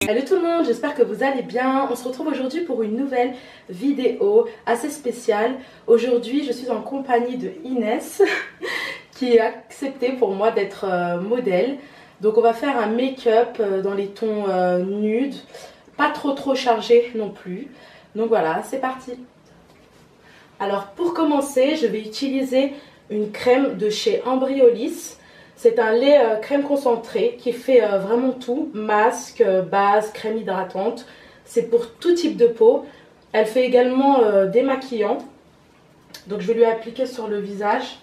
Salut tout le monde, j'espère que vous allez bien. On se retrouve aujourd'hui pour une nouvelle vidéo assez spéciale. Aujourd'hui, je suis en compagnie de Inès qui a accepté pour moi d'être modèle. Donc on va faire un make-up dans les tons nudes, pas trop chargé non plus. Donc voilà, c'est parti. Alors pour commencer, je vais utiliser une crème de chez Embryolisse. C'est un lait crème concentré qui fait vraiment tout, masque, base, crème hydratante. C'est pour tout type de peau. Elle fait également démaquillant. Donc je vais lui appliquer sur le visage.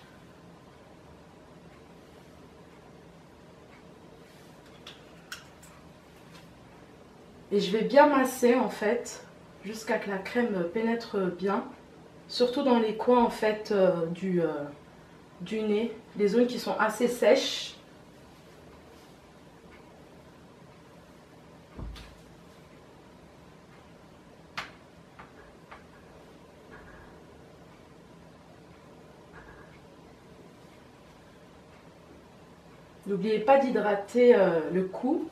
Et je vais bien masser en fait, jusqu'à que la crème pénètre bien. Surtout dans les coins en fait du nez, les zones qui sont assez sèches. N'oubliez pas d'hydrater le cou.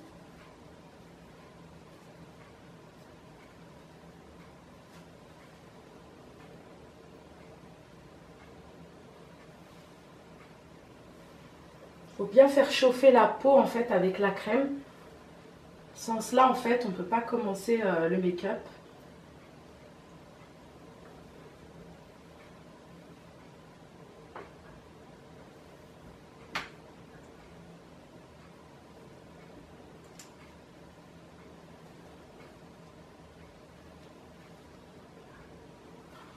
Il faut bien faire chauffer la peau en fait avec la crème. Sans cela en fait on ne peut pas commencer le make-up.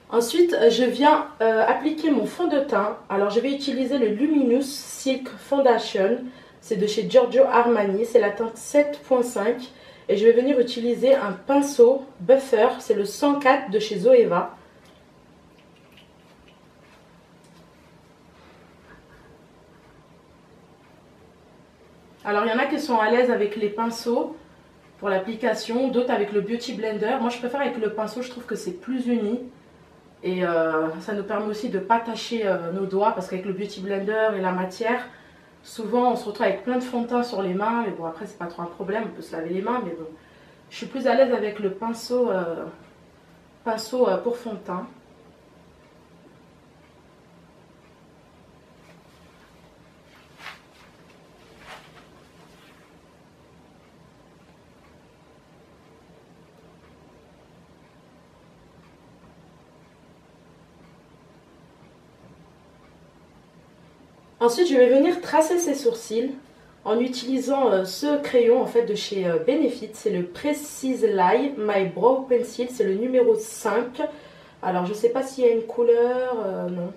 Ensuite, je viens appliquer mon fond de teint. Alors, je vais utiliser le Luminous Silk Foundation. C'est de chez Giorgio Armani. C'est la teinte 7.5. Et je vais venir utiliser un pinceau buffer. C'est le 104 de chez Zoeva. Alors, il y en a qui sont à l'aise avec les pinceaux pour l'application. D'autres avec le Beauty Blender. Moi, je préfère avec le pinceau. Je trouve que c'est plus uni. Et ça nous permet aussi de ne pas tacher nos doigts, parce qu'avec le Beauty Blender et la matière, souvent on se retrouve avec plein de fond de teint sur les mains. Mais bon, après c'est pas trop un problème, on peut se laver les mains. Mais bon, je suis plus à l'aise avec le pinceau, pour fond de teint. Ensuite, je vais venir tracer ses sourcils en utilisant ce crayon en fait de chez Benefit. C'est le Precise Line My Brow Pencil, c'est le numéro 5. Alors, je ne sais pas s'il y a une couleur, non.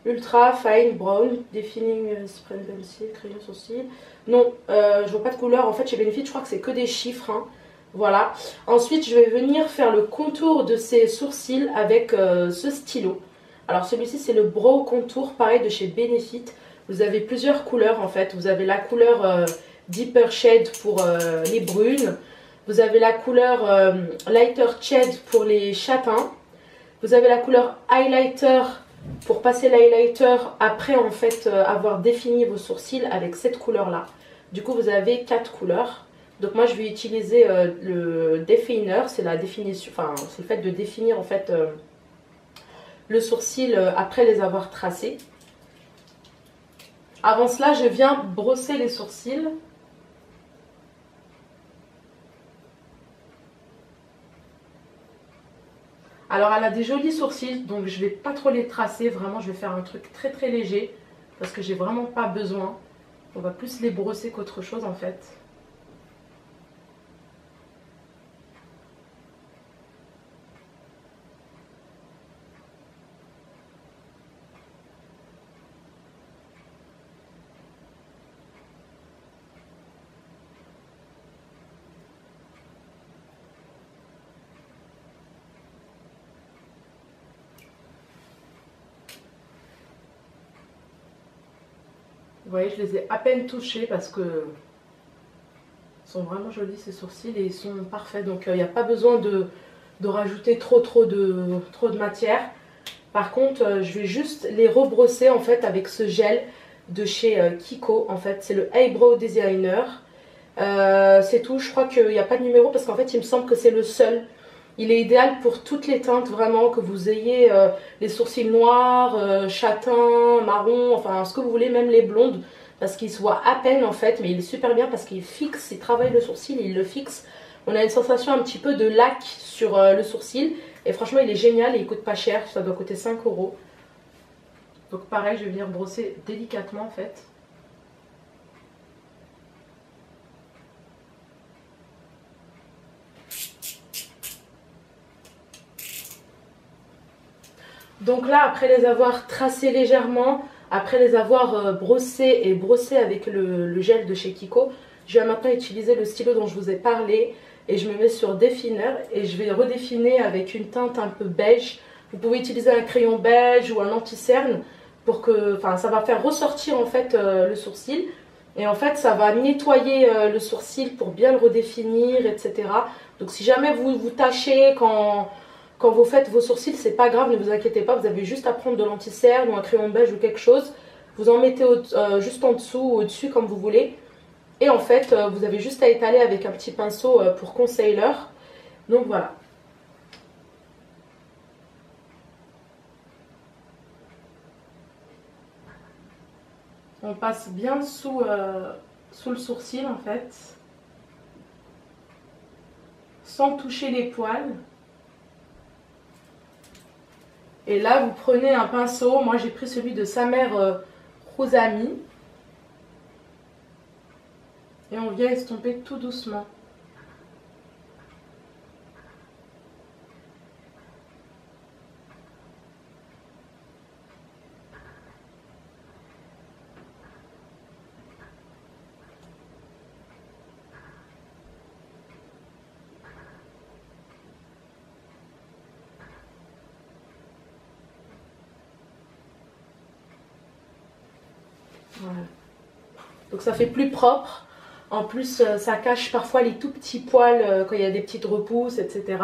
Ultra Fine Brown, Defining Spray Pencil, crayon sourcil. Non, je vois pas de couleur. En fait, chez Benefit, je crois que c'est que des chiffres. Hein. Voilà. Ensuite, je vais venir faire le contour de ses sourcils avec ce stylo. Alors celui-ci c'est le Brow Contour, pareil de chez Benefit. Vous avez plusieurs couleurs en fait. Vous avez la couleur Deeper Shade pour les brunes. Vous avez la couleur Lighter Shade pour les châtains. Vous avez la couleur Highlighter pour passer l'highlighter après en fait avoir défini vos sourcils avec cette couleur là. Du coup vous avez 4 couleurs. Donc moi je vais utiliser le Definer, c'est la définition, enfin c'est le fait de définir en fait le sourcil après les avoir tracés. Avant cela, je viens brosser les sourcils. Alors elle a des jolis sourcils, donc je vais pas trop les tracer, vraiment je vais faire un truc très léger parce que j'ai vraiment pas besoin. On va plus les brosser qu'autre chose en fait. Vous voyez, je les ai à peine touchés parce que ils sont vraiment jolis ces sourcils et ils sont parfaits. Donc il n'y a pas besoin de rajouter trop de matière. Par contre, je vais juste les rebrosser en fait avec ce gel de chez Kiko. En fait, c'est le Eyebrow Designer. C'est tout, je crois qu'il n'y a pas de numéro parce qu'en fait il me semble que c'est le seul. Il est idéal pour toutes les teintes vraiment, que vous ayez les sourcils noirs, châtain, marron, enfin ce que vous voulez, même les blondes, parce qu'il se voit à peine en fait, mais il est super bien parce qu'il fixe, il travaille le sourcil, il le fixe. On a une sensation un petit peu de lac sur le sourcil et franchement il est génial et il coûte pas cher, ça doit coûter 5 euros. Donc pareil, je vais venir brosser délicatement en fait. Donc là, après les avoir tracés légèrement, après les avoir brossés et brossés avec le gel de chez Kiko, je vais maintenant utiliser le stylo dont je vous ai parlé et je me mets sur défineur et je vais redéfinir avec une teinte un peu beige. Vous pouvez utiliser un crayon beige ou un anti-cerne pour que, enfin, ça va faire ressortir en fait le sourcil et en fait ça va nettoyer le sourcil pour bien le redéfinir, etc. Donc si jamais vous vous tâchez quand vous faites vos sourcils, c'est pas grave, ne vous inquiétez pas, vous avez juste à prendre de l'anti-cerne ou un crayon beige ou quelque chose. Vous en mettez juste en dessous ou au-dessus comme vous voulez. Et en fait, vous avez juste à étaler avec un petit pinceau pour concealer. Donc voilà. On passe bien sous le sourcil en fait. Sans toucher les poils. Et là, vous prenez un pinceau. Moi, j'ai pris celui de sa mère Rosami. Et on vient estomper tout doucement. Voilà. Donc ça fait plus propre. En plus, ça cache parfois les tout petits poils quand il y a des petites repousses, etc.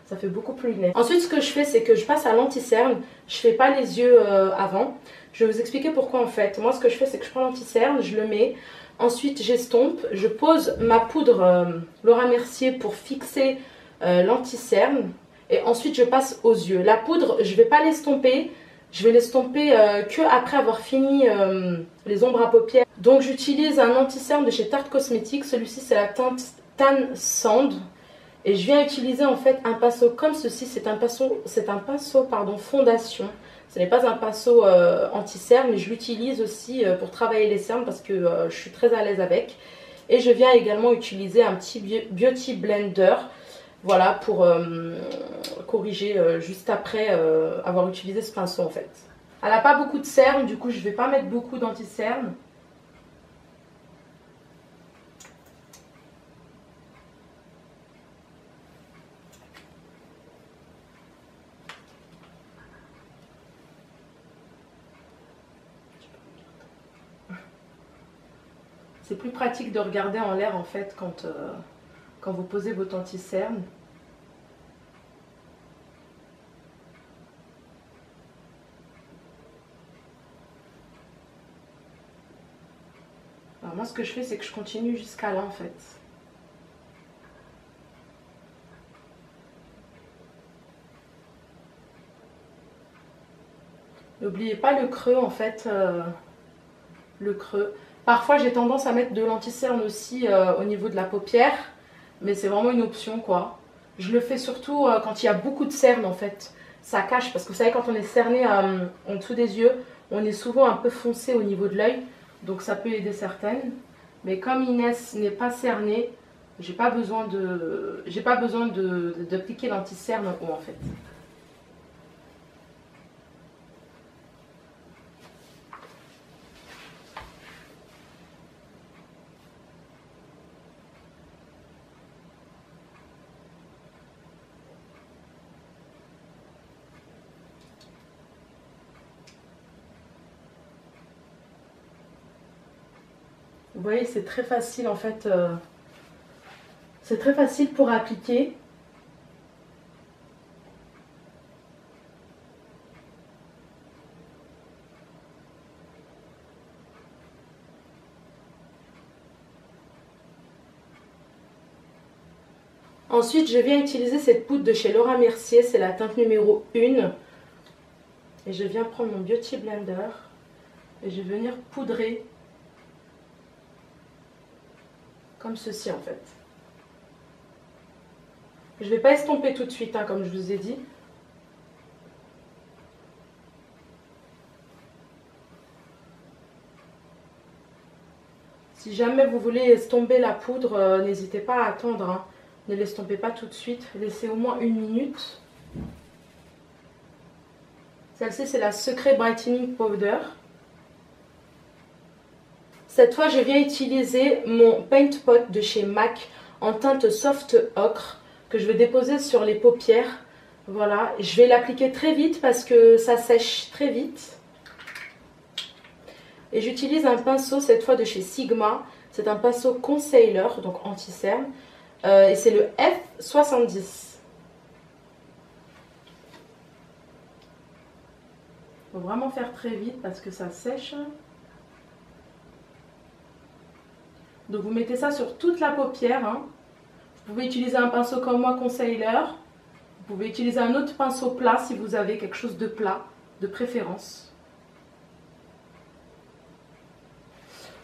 Ça fait beaucoup plus net. Ensuite, ce que je fais, c'est que je passe à l'anti-cerne. Je fais pas les yeux avant. Je vais vous expliquer pourquoi en fait. Moi, ce que je fais, c'est que je prends l'anti-cerne, je le mets. Ensuite, j'estompe. Je pose ma poudre Laura Mercier pour fixer l'anti-cerne. Et ensuite, je passe aux yeux. La poudre, je vais pas l'estomper. Je vais l'estomper que après avoir fini les ombres à paupières. Donc j'utilise un anti-cerne de chez Tarte Cosmetics. Celui-ci c'est la teinte Tan Sand. Et je viens utiliser en fait un pinceau comme ceci. C'est un pinceau pardon, fondation. Ce n'est pas un pinceau anti-cerne, mais je l'utilise aussi pour travailler les cernes parce que je suis très à l'aise avec. Et je viens également utiliser un petit Beauty Blender. Voilà, pour corriger juste après avoir utilisé ce pinceau en fait. Elle n'a pas beaucoup de cerne, du coup je ne vais pas mettre beaucoup d'anti-cerne. C'est plus pratique de regarder en l'air en fait quand vous posez votre anti-cerne. Alors moi ce que je fais c'est que je continue jusqu'à là en fait. N'oubliez pas le creux en fait, le creux. Parfois j'ai tendance à mettre de l'anti-cerne aussi au niveau de la paupière, mais c'est vraiment une option quoi. Je le fais surtout quand il y a beaucoup de cernes en fait. Ça cache parce que vous savez quand on est cerné en dessous des yeux, on est souvent un peu foncé au niveau de l'œil, donc ça peut aider certaines. Mais comme Inès n'est pas cernée, j'ai pas besoin d'appliquer l'anti-cerne en haut en fait. Vous voyez, c'est très facile en fait. C'est très facile pour appliquer. Ensuite, je viens utiliser cette poudre de chez Laura Mercier, c'est la teinte numéro 1. Et je viens prendre mon Beauty Blender et je vais venir poudrer comme ceci en fait. Je ne vais pas estomper tout de suite, hein, comme je vous ai dit. Si jamais vous voulez estomper la poudre, n'hésitez pas à attendre, hein. Ne l'estompez pas tout de suite, laissez au moins 1 minute. Celle-ci c'est la Secret Brightening Powder. Cette fois je viens utiliser mon Paint Pot de chez MAC en teinte Soft Ocre que je vais déposer sur les paupières. Voilà, je vais l'appliquer très vite parce que ça sèche très vite. Et j'utilise un pinceau cette fois de chez Sigma. C'est un pinceau concealer, donc anti-cerne. Et c'est le F70. Il faut vraiment faire très vite parce que ça sèche. Donc vous mettez ça sur toute la paupière. Hein. Vous pouvez utiliser un pinceau comme moi, concealer. Vous pouvez utiliser un autre pinceau plat si vous avez quelque chose de plat, de préférence.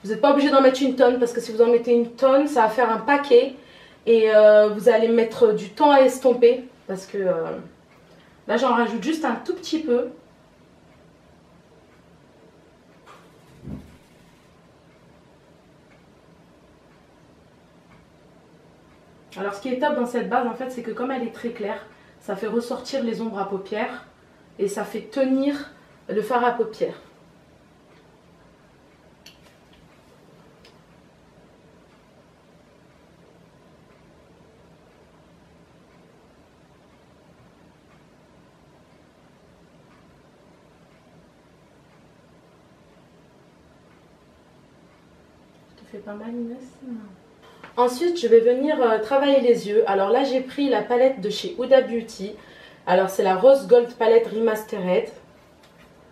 Vous n'êtes pas obligé d'en mettre une tonne parce que si vous en mettez une tonne, ça va faire un paquet. Et vous allez mettre du temps à estomper parce que là j'en rajoute juste un tout petit peu. Alors ce qui est top dans cette base en fait c'est que comme elle est très claire, ça fait ressortir les ombres à paupières et ça fait tenir le fard à paupières. Fait pas mal Inès. Ensuite je vais venir travailler les yeux. Alors là j'ai pris la palette de chez Huda Beauty. Alors c'est la Rose Gold Palette Remastered.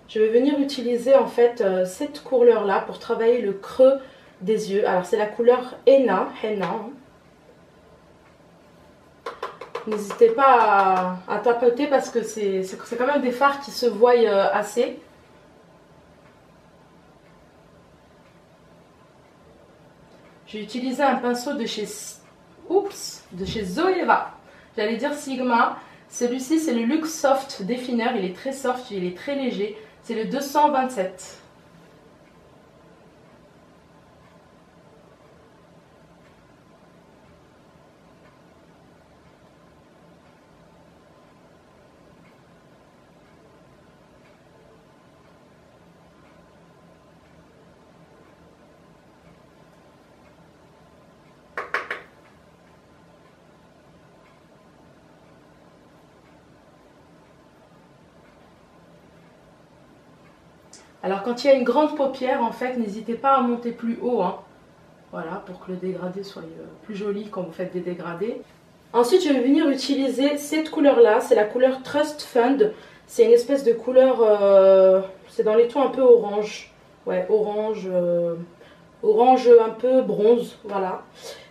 Je vais venir utiliser en fait cette couleur là pour travailler le creux des yeux. Alors c'est la couleur Henna. N'hésitez pas à tapoter parce que c'est quand même des fards qui se voient assez. J'ai utilisé un pinceau de chez Zoeva. J'allais dire Sigma. Celui-ci, c'est le Luxe Soft Definer. Il est très soft, il est très léger. C'est le 227. Alors quand il y a une grande paupière, en fait, n'hésitez pas à monter plus haut. Hein. Voilà, pour que le dégradé soit plus joli quand vous faites des dégradés. Ensuite, je vais venir utiliser cette couleur-là. C'est la couleur Trust Fund. C'est une espèce de couleur, c'est dans les tons un peu orange. Ouais, orange, orange un peu bronze, voilà.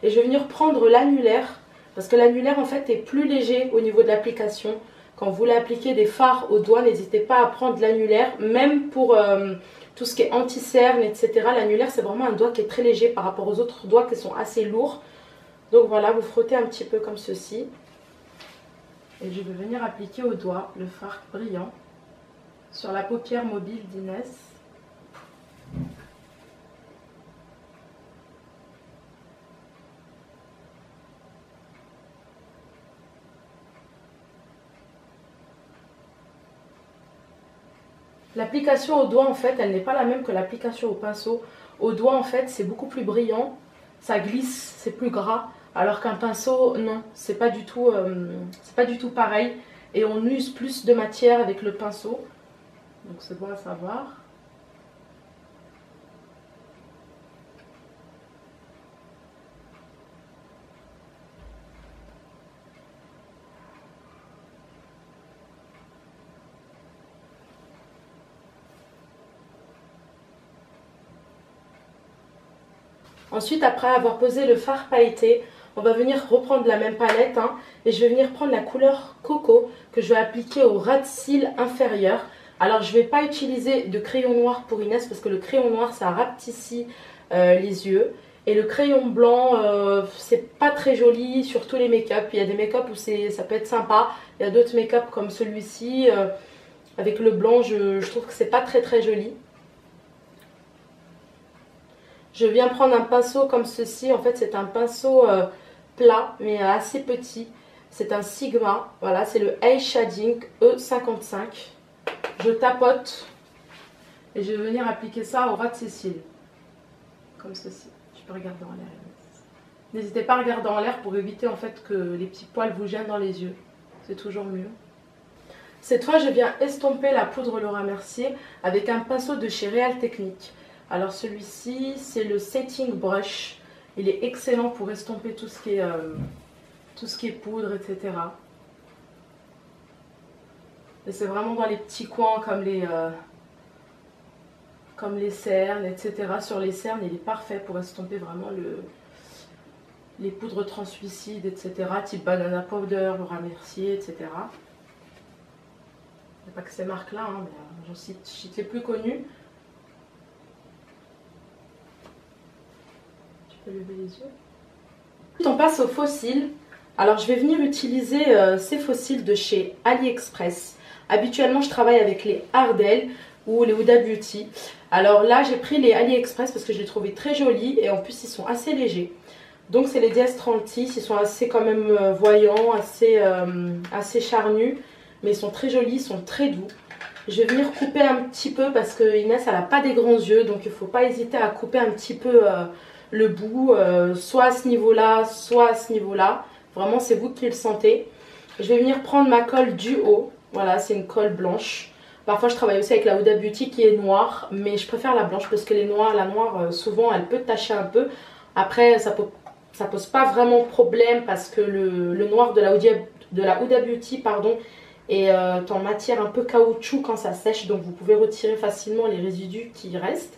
Et je vais venir prendre l'annulaire. Parce que l'annulaire, en fait, est plus léger au niveau de l'application. Quand vous voulez appliquer des fards au doigt, n'hésitez pas à prendre l'annulaire. Même pour tout ce qui est anti-cerne, etc. L'annulaire, c'est vraiment un doigt qui est très léger par rapport aux autres doigts qui sont assez lourds. Donc voilà, vous frottez un petit peu comme ceci. Et je vais venir appliquer au doigt le fard brillant sur la paupière mobile d'Inès. L'application au doigt, en fait, elle n'est pas la même que l'application au pinceau. Au doigt, en fait, c'est beaucoup plus brillant, ça glisse, c'est plus gras. Alors qu'un pinceau, non, c'est pas du tout pareil. Et on use plus de matière avec le pinceau. Donc c'est bon à savoir. Ensuite, après avoir posé le fard pailleté, On va venir reprendre la même palette hein, et je vais venir prendre la couleur Coco que je vais appliquer au ras de cils inférieur. Alors je ne vais pas utiliser de crayon noir pour Inès parce que le crayon noir ça rapetissit les yeux. Et le crayon blanc c'est pas très joli sur tous les make-up. Il y a des make-up où ça peut être sympa. Il y a d'autres make-up comme celui-ci avec le blanc je trouve que c'est pas très joli. Je viens prendre un pinceau comme ceci. En fait c'est un pinceau plat mais assez petit. C'est un Sigma. Voilà c'est le Eye Shading E55. Je tapote et je vais venir appliquer ça au ras de ses cils. Comme ceci. Tu peux regarder en l'air. N'hésitez pas à regarder en l'air pour éviter en fait que les petits poils vous gênent dans les yeux. C'est toujours mieux. Cette fois, je viens estomper la poudre Laura Mercier avec un pinceau de chez Real Technique. Alors celui-ci, c'est le Setting Brush. Il est excellent pour estomper tout ce qui est poudre, etc. Et c'est vraiment dans les petits coins comme les cernes, etc. Sur les cernes, il est parfait pour estomper vraiment les poudres translucides, etc. Type Banana Powder, Laura Mercier, etc. Il n'y a pas que ces marques-là, hein, mais j'en cite les plus connues. Tu peux lever les yeux. Ensuite, on passe aux faux cils. Alors, je vais venir utiliser ces faux cils de chez AliExpress. Habituellement, je travaille avec les Ardell ou les Huda Beauty. Alors là, j'ai pris les AliExpress parce que je les trouvais très jolis et en plus, ils sont assez légers. Donc, c'est les DS30. Ils sont assez quand même voyants, assez charnus. Mais ils sont très jolis, ils sont très doux. Je vais venir couper un petit peu parce que Inès, elle n'a pas des grands yeux. Donc, il ne faut pas hésiter à couper un petit peu le bout. Soit à ce niveau-là, soit à ce niveau-là. Vraiment, c'est vous qui le sentez. Je vais venir prendre ma colle du haut. Voilà, c'est une colle blanche. Parfois, je travaille aussi avec la Huda Beauty qui est noire. Mais je préfère la blanche parce que la noire, souvent, elle peut tacher un peu. Après, ça pose pas vraiment problème parce que le noir de la Huda Beauty, pardon, est en matière un peu caoutchouc quand ça sèche. Donc, vous pouvez retirer facilement les résidus qui restent.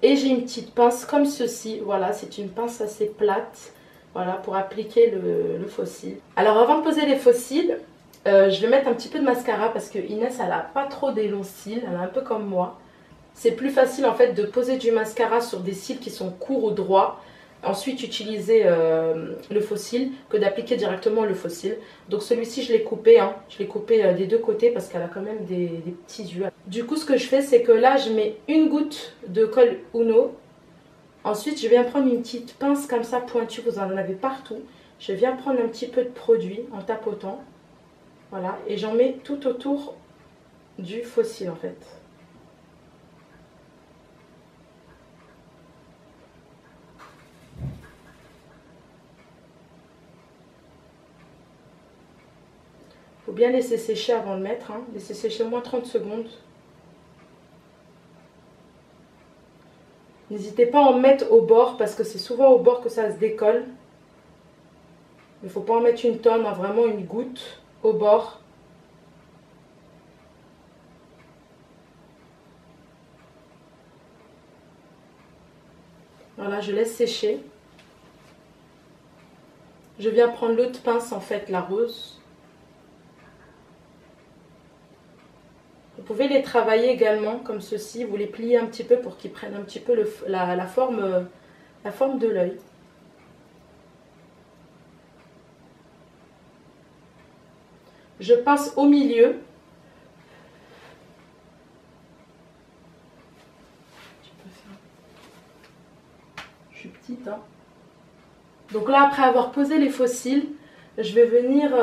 Et j'ai une petite pince comme ceci. Voilà, c'est une pince assez plate. Voilà, pour appliquer le faux cil. Alors, avant de poser les faux cils, je vais mettre un petit peu de mascara parce que Inès, elle n'a pas trop des longs cils. Elle est un peu comme moi. C'est plus facile en fait de poser du mascara sur des cils qui sont courts ou droits. Ensuite, utiliser le faux cil que d'appliquer directement le faux cil. Donc celui-ci, je l'ai coupé. Hein. Je l'ai coupé des deux côtés parce qu'elle a quand même des petits yeux. Du coup, ce que je fais, c'est que là, je mets une goutte de colle Uno. Ensuite, je viens prendre une petite pince comme ça pointue, vous en avez partout. Je viens prendre un petit peu de produit en tapotant. Voilà, et j'en mets tout autour du faux cil en fait. Faut bien laisser sécher avant de mettre, hein. Laisser sécher au moins 30 secondes. N'hésitez pas à en mettre au bord parce que c'est souvent au bord que ça se décolle. Il ne faut pas en mettre une tonne, hein, vraiment une goutte au bord. Voilà, je laisse sécher. Je viens prendre l'autre pince en fait, la rose. Vous pouvez les travailler également comme ceci. Vous les pliez un petit peu pour qu'ils prennent un petit peu la forme de l'œil. Je passe au milieu. Je suis petite, hein. Donc là, après avoir posé les faux cils, je vais venir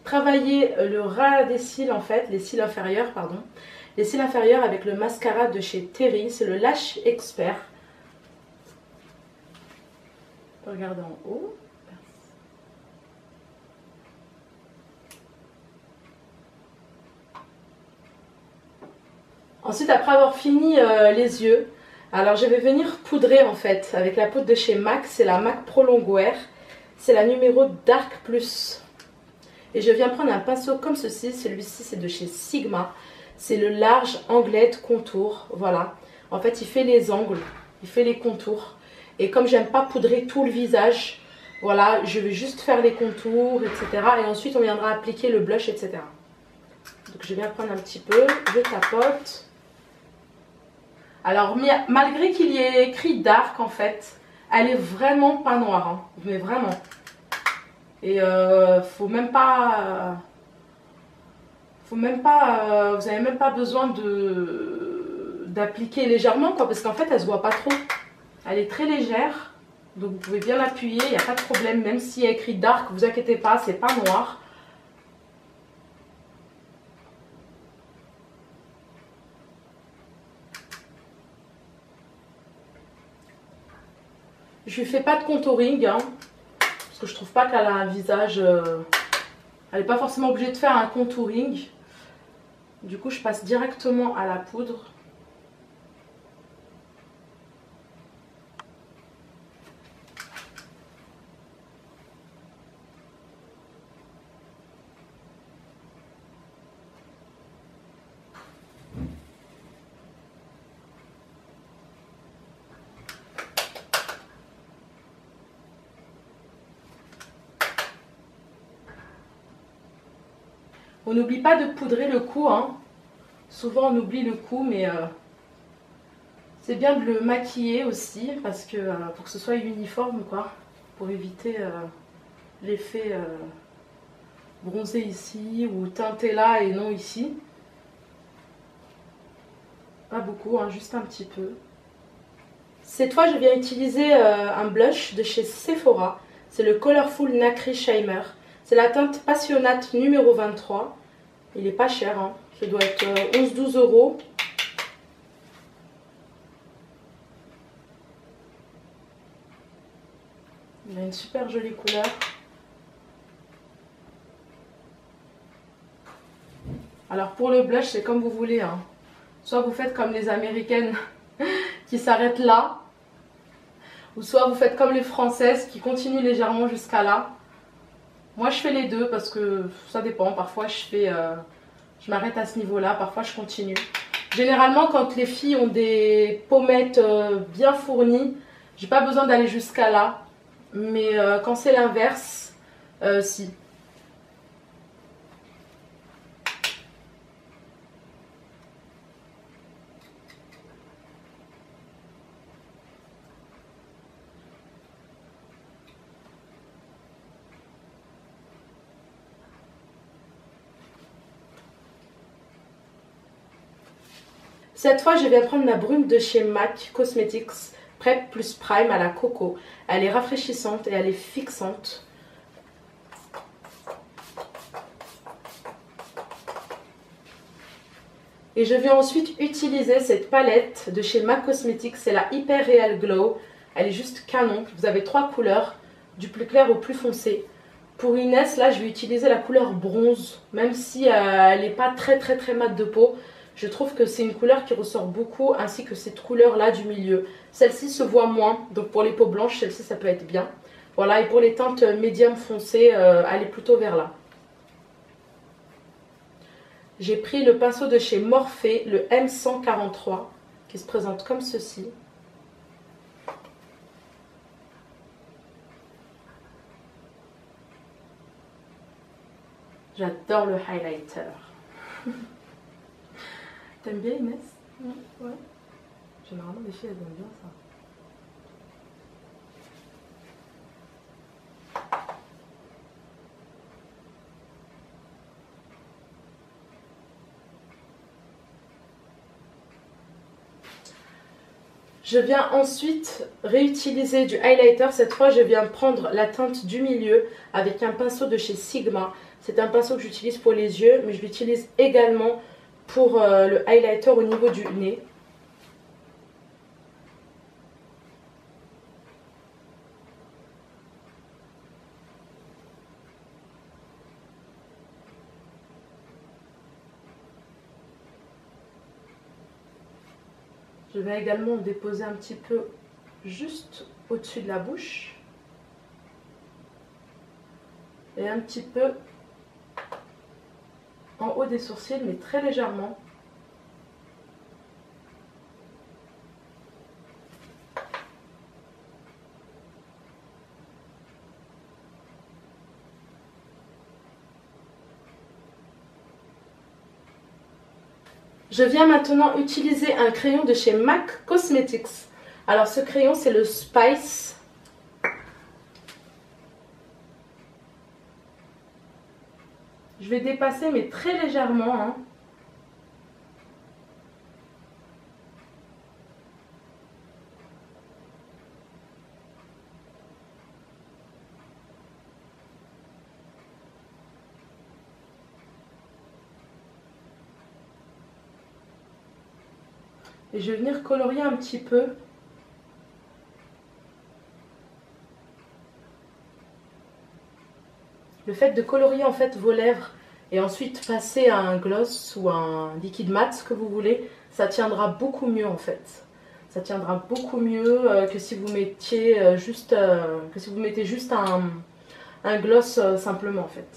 travailler le ras des cils en fait, les cils inférieurs, pardon. Les cils inférieurs avec le mascara de chez Terry, c'est le Lash Expert. Regardez en haut. Ensuite, après avoir fini les yeux, alors je vais venir poudrer en fait avec la poudre de chez MAC, c'est la MAC Pro Longwear, c'est la numéro Dark Plus. Et je viens prendre un pinceau comme ceci, celui-ci c'est de chez Sigma, c'est le large anglais de contour, voilà. En fait il fait les angles, il fait les contours. Et comme j'aime pas poudrer tout le visage, Voilà, je vais juste faire les contours, etc. Et ensuite, on viendra appliquer le blush, etc. Donc, je viens prendre un petit peu, je tapote. Alors, malgré qu'il y ait écrit dark, en fait, elle est vraiment pas noire, hein, mais vraiment. Et faut même pas... vous avez même pas besoin d'appliquer légèrement, quoi, parce qu'en fait, elle se voit pas trop. Elle est très légère, donc vous pouvez bien appuyer, il n'y a pas de problème. Même s'il y a écrit dark, vous inquiétez pas, c'est pas noir. Je lui fais pas de contouring, hein, parce que je trouve pas qu'elle a un visage... elle n'est pas forcément obligée de faire un contouring. Du coup, je passe directement à la poudre. On n'oublie pas de poudrer le cou, hein. Souvent on oublie le cou, mais c'est bien de le maquiller aussi, parce que pour que ce soit uniforme, quoi. Pour éviter l'effet bronzé ici ou teinté là et non ici. Pas beaucoup, hein, juste un petit peu. Cette fois, je viens utiliser un blush de chez Sephora. C'est le Colorful Nacre Shimmer. C'est la teinte Passionnate numéro 23. Il est pas cher, hein. Ça doit être 11-12 euros. Il a une super jolie couleur. Alors pour le blush, c'est comme vous voulez, hein. Soit vous faites comme les américaines qui s'arrêtent là, ou soit vous faites comme les françaises qui continuent légèrement jusqu'à là. Moi je fais les deux parce que ça dépend. Parfois je m'arrête à ce niveau-là, parfois je continue. Généralement quand les filles ont des pommettes bien fournies, j'ai pas besoin d'aller jusqu'à là. Mais quand c'est l'inverse, si. Cette fois, je vais prendre ma brume de chez MAC Cosmetics Prep Plus Prime à la coco. Elle est rafraîchissante et elle est fixante. Et je vais ensuite utiliser cette palette de chez MAC Cosmetics. C'est la Hyper Real Glow. Elle est juste canon. Vous avez 3 couleurs, du plus clair au plus foncé. Pour Inès, là, je vais utiliser la couleur bronze. Même si elle n'est pas très mate de peau. Je trouve que c'est une couleur qui ressort beaucoup, ainsi que cette couleur-là du milieu. Celle-ci se voit moins, donc pour les peaux blanches, celle-ci, ça peut être bien. Voilà, et pour les teintes médium foncées, elle est plutôt vers là. J'ai pris le pinceau de chez Morphe, le M143, qui se présente comme ceci. J'adore le highlighter. T'aimes bien Inès? Ouais. Généralement les filles elles aiment bien ça. Je viens ensuite réutiliser du highlighter. Cette fois je viens prendre la teinte du milieu avec un pinceau de chez Sigma. C'est un pinceau que j'utilise pour les yeux, mais je l'utilise également pour le highlighter au niveau du nez. Je vais également déposer un petit peu juste au-dessus de la bouche. Et un petit peu en haut des sourcils, mais très légèrement. Je viens maintenant utiliser un crayon de chez MAC Cosmetics. Alors ce crayon c'est le Spice. Je vais dépasser mais très légèrement, hein. Et je vais venir colorier un petit peu. Le fait de colorier en fait vos lèvres et ensuite passer à un gloss ou un liquide mat, ce que vous voulez, ça tiendra beaucoup mieux en fait. Ça tiendra beaucoup mieux que si vous mettiez juste, un gloss simplement en fait.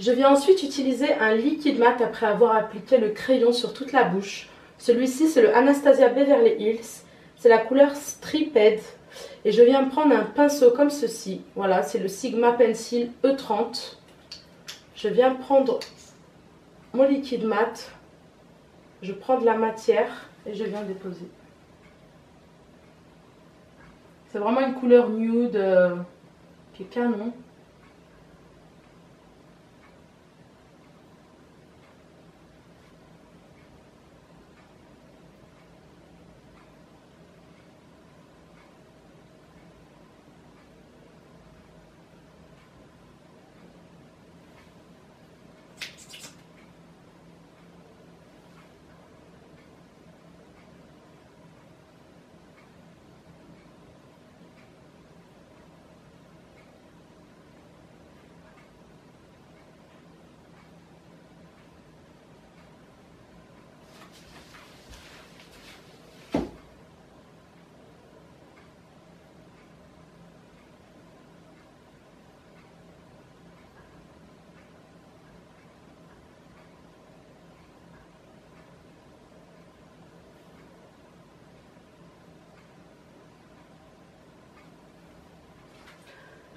Je viens ensuite utiliser un liquide mat après avoir appliqué le crayon sur toute la bouche. Celui-ci c'est le Anastasia Beverly Hills. C'est la couleur Striped. Et je viens prendre un pinceau comme ceci. Voilà, c'est le Sigma Pencil E30. Je viens prendre mon liquide mat. Je prends de la matière et je viens déposer. C'est vraiment une couleur nude qui est canon.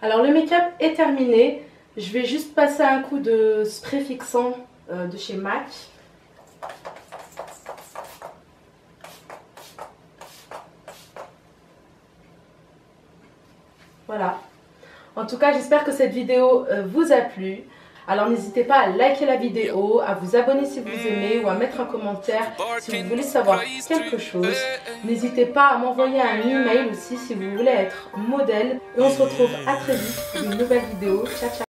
Alors le make-up est terminé. Je vais juste passer un coup de spray fixant de chez MAC. Voilà. En tout cas, j'espère que cette vidéo vous a plu. Alors n'hésitez pas à liker la vidéo, à vous abonner si vous aimez ou à mettre un commentaire si vous voulez savoir quelque chose. N'hésitez pas à m'envoyer un email aussi si vous voulez être modèle. Et on se retrouve à très vite pour une nouvelle vidéo. Ciao, ciao.